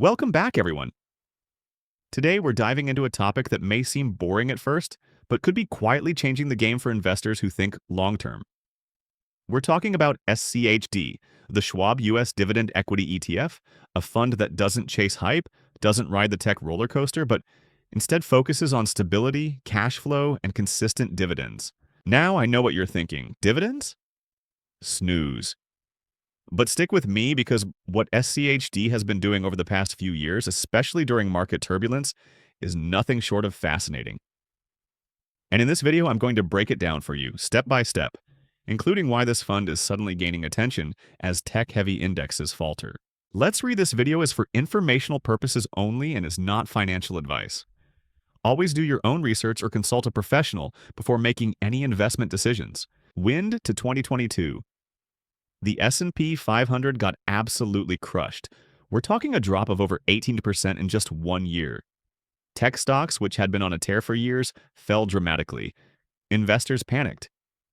Welcome back, everyone. Today, we're diving into a topic that may seem boring at first, but could be quietly changing the game for investors who think long-term. We're talking about SCHD, the Schwab U.S. Dividend Equity ETF, a fund that doesn't chase hype, doesn't ride the tech roller coaster, but instead focuses on stability, cash flow, and consistent dividends. Now I know what you're thinking. Dividends? Snooze. But stick with me because what SCHD has been doing over the past few years, especially during market turbulence, is nothing short of fascinating. And in this video, I'm going to break it down for you, step by step, including why this fund is suddenly gaining attention as tech-heavy indexes falter. Let's read this video as for informational purposes only and is not financial advice. Always do your own research or consult a professional before making any investment decisions. Wind to 2022. The S&P 500 got absolutely crushed. We're talking a drop of over 18% in just 1 year. Tech stocks, which had been on a tear for years, fell dramatically. Investors panicked.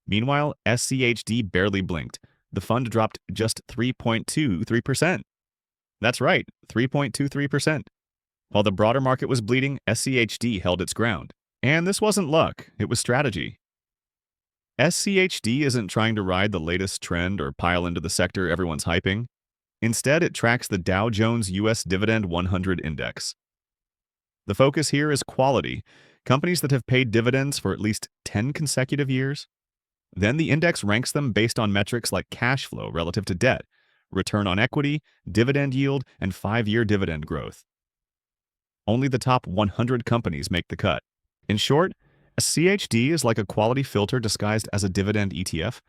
Meanwhile, SCHD barely blinked. The fund dropped just 3.23%. That's right, 3.23%. While the broader market was bleeding, SCHD held its ground. And this wasn't luck, it was strategy. SCHD isn't trying to ride the latest trend or pile into the sector everyone's hyping. Instead, it tracks the Dow Jones U.S. Dividend 100 Index. The focus here is quality, companies that have paid dividends for at least 10 consecutive years. Then the index ranks them based on metrics like cash flow relative to debt, return on equity, dividend yield, and 5-year dividend growth. Only the top 100 companies make the cut. In short, a CHD is like a quality filter disguised as a dividend ETF,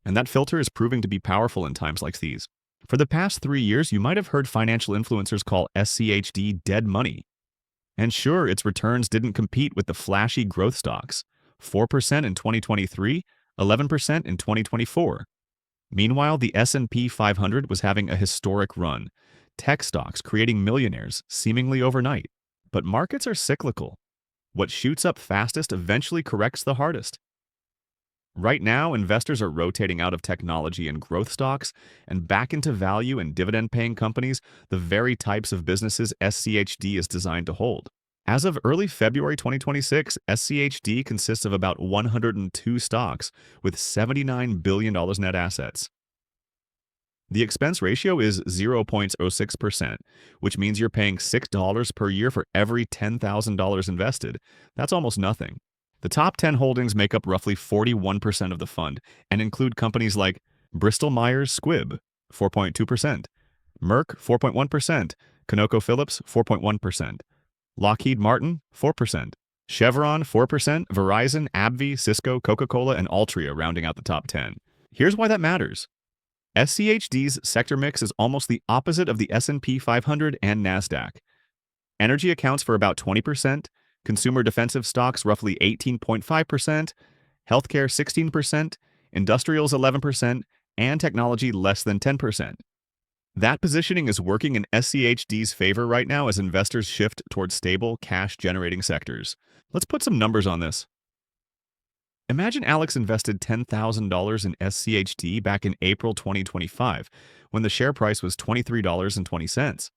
and that filter is proving to be powerful in times like these. For the past 3 years, you might have heard financial influencers call SCHD dead money. And sure, its returns didn't compete with the flashy growth stocks, 4% in 2023, 11% in 2024. Meanwhile, the S&P 500 was having a historic run, tech stocks creating millionaires seemingly overnight. But markets are cyclical. What shoots up fastest eventually corrects the hardest. Right now, investors are rotating out of technology and growth stocks and back into value and dividend-paying companies, the very types of businesses SCHD is designed to hold. As of early February 2026, SCHD consists of about 102 stocks with $79 billion net assets. The expense ratio is 0.06%, which means you're paying $6 per year for every $10,000 invested. That's almost nothing. The top 10 holdings make up roughly 41% of the fund and include companies like Bristol Myers Squibb, 4.2%, Merck, 4.1%, ConocoPhillips, 4.1%, Lockheed Martin, 4%, Chevron, 4%, Verizon, AbbVie, Cisco, Coca-Cola, and Altria rounding out the top 10. Here's why that matters. SCHD's sector mix is almost the opposite of the S&P 500 and NASDAQ. Energy accounts for about 20%, consumer defensive stocks roughly 18.5%, healthcare 16%, industrials 11%, and technology less than 10%. That positioning is working in SCHD's favor right now as investors shift towards stable, cash-generating sectors. Let's put some numbers on this. Imagine Alex invested $10,000 in SCHD back in April 2025, when the share price was $23.20.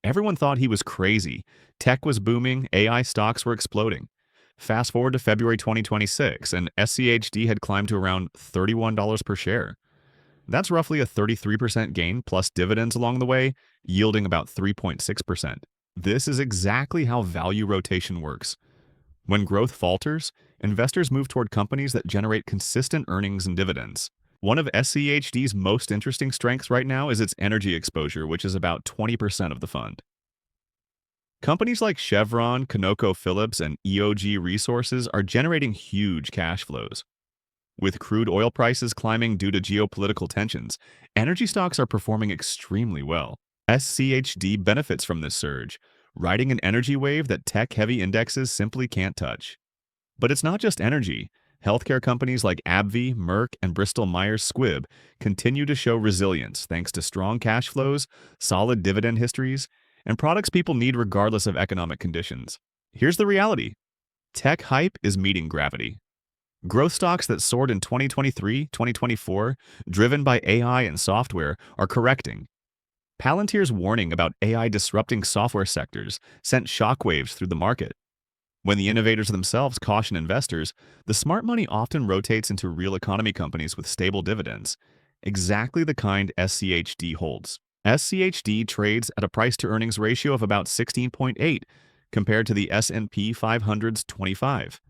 Everyone thought he was crazy. Tech was booming, AI stocks were exploding. Fast forward to February 2026, and SCHD had climbed to around $31 per share. That's roughly a 33% gain plus dividends along the way, yielding about 3.6%. This is exactly how value rotation works. When growth falters, investors move toward companies that generate consistent earnings and dividends. One of SCHD's most interesting strengths right now is its energy exposure, which is about 20% of the fund. Companies like Chevron, ConocoPhillips, and EOG Resources are generating huge cash flows. With crude oil prices climbing due to geopolitical tensions, energy stocks are performing extremely well. SCHD benefits from this surge, riding an energy wave that tech-heavy indexes simply can't touch. But it's not just energy. Healthcare companies like AbbVie, Merck, and Bristol Myers Squibb continue to show resilience thanks to strong cash flows, solid dividend histories, and products people need regardless of economic conditions. Here's the reality. Tech hype is meeting gravity. Growth stocks that soared in 2023, 2024, driven by AI and software, are correcting. Palantir's warning about AI disrupting software sectors sent shockwaves through the market. When the innovators themselves caution investors, the smart money often rotates into real economy companies with stable dividends, exactly the kind SCHD holds. SCHD trades at a price-to-earnings ratio of about 16.8 compared to the S&P 500's 25.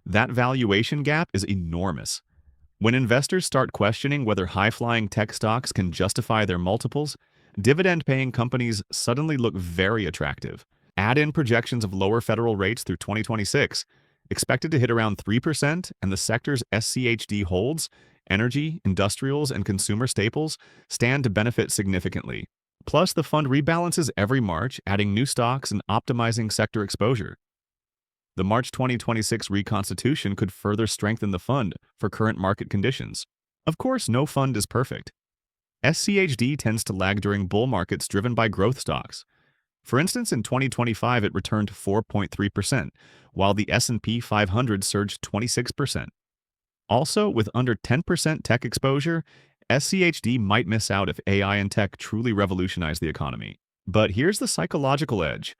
That valuation gap is enormous. When investors start questioning whether high-flying tech stocks can justify their multiples, dividend-paying companies suddenly look very attractive. Add in projections of lower federal rates through 2026, expected to hit around 3%, and the sector's SCHD holds, energy, industrials, and consumer staples, stand to benefit significantly. Plus, the fund rebalances every March, adding new stocks and optimizing sector exposure. The March 2026 reconstitution could further strengthen the fund for current market conditions. Of course, no fund is perfect. SCHD tends to lag during bull markets driven by growth stocks. For instance, in 2025, it returned 4.3%, while the S&P 500 surged 26%. Also, with under 10% tech exposure, SCHD might miss out if AI and tech truly revolutionize the economy. But here's the psychological edge.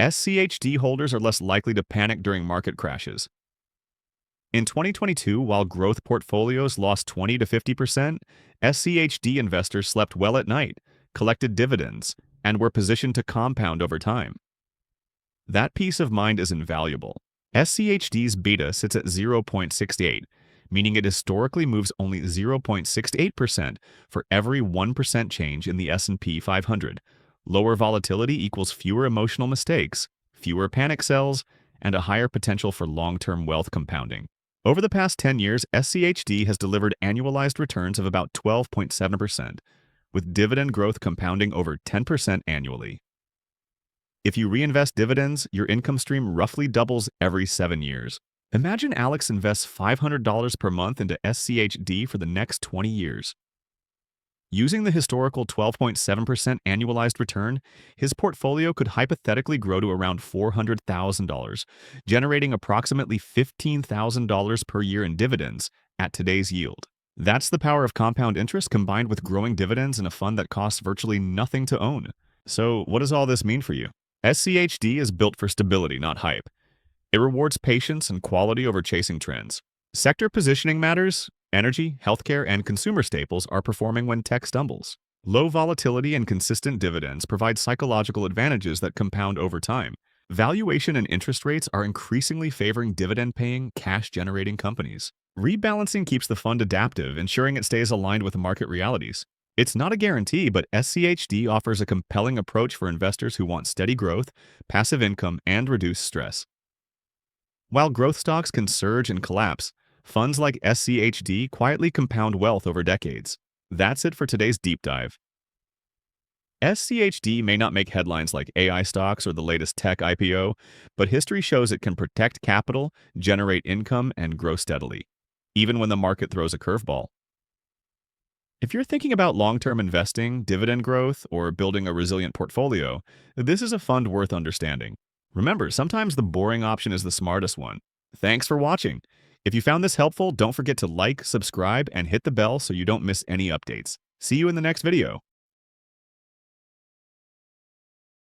SCHD holders are less likely to panic during market crashes. In 2022, while growth portfolios lost 20 to 50%, SCHD investors slept well at night, collected dividends, and were positioned to compound over time. That peace of mind is invaluable. SCHD's beta sits at 0.68, meaning it historically moves only 0.68% for every 1% change in the S&P 500. Lower volatility equals fewer emotional mistakes, fewer panic sells, and a higher potential for long-term wealth compounding. Over the past 10 years, SCHD has delivered annualized returns of about 12.7%, with dividend growth compounding over 10% annually. If you reinvest dividends, your income stream roughly doubles every 7 years. Imagine Alex invests $500 per month into SCHD for the next 20 years. Using the historical 12.7% annualized return, his portfolio could hypothetically grow to around $400,000, generating approximately $15,000 per year in dividends at today's yield. That's the power of compound interest combined with growing dividends in a fund that costs virtually nothing to own. So, what does all this mean for you? SCHD is built for stability, not hype. It rewards patience and quality over chasing trends. Sector positioning matters. Energy, healthcare, and consumer staples are performing when tech stumbles. Low volatility and consistent dividends provide psychological advantages that compound over time. Valuation and interest rates are increasingly favoring dividend-paying, cash-generating companies. Rebalancing keeps the fund adaptive, ensuring it stays aligned with market realities. It's not a guarantee, but SCHD offers a compelling approach for investors who want steady growth, passive income, and reduced stress. While growth stocks can surge and collapse, funds like SCHD quietly compound wealth over decades. That's it for today's deep dive. SCHD may not make headlines like AI stocks or the latest tech IPO, but history shows it can protect capital, generate income, and grow steadily, even when the market throws a curveball. If you're thinking about long-term investing, dividend growth, or building a resilient portfolio, this is a fund worth understanding. Remember, sometimes the boring option is the smartest one. Thanks for watching. If you found this helpful, don't forget to like, subscribe, and hit the bell so you don't miss any updates. See you in the next video.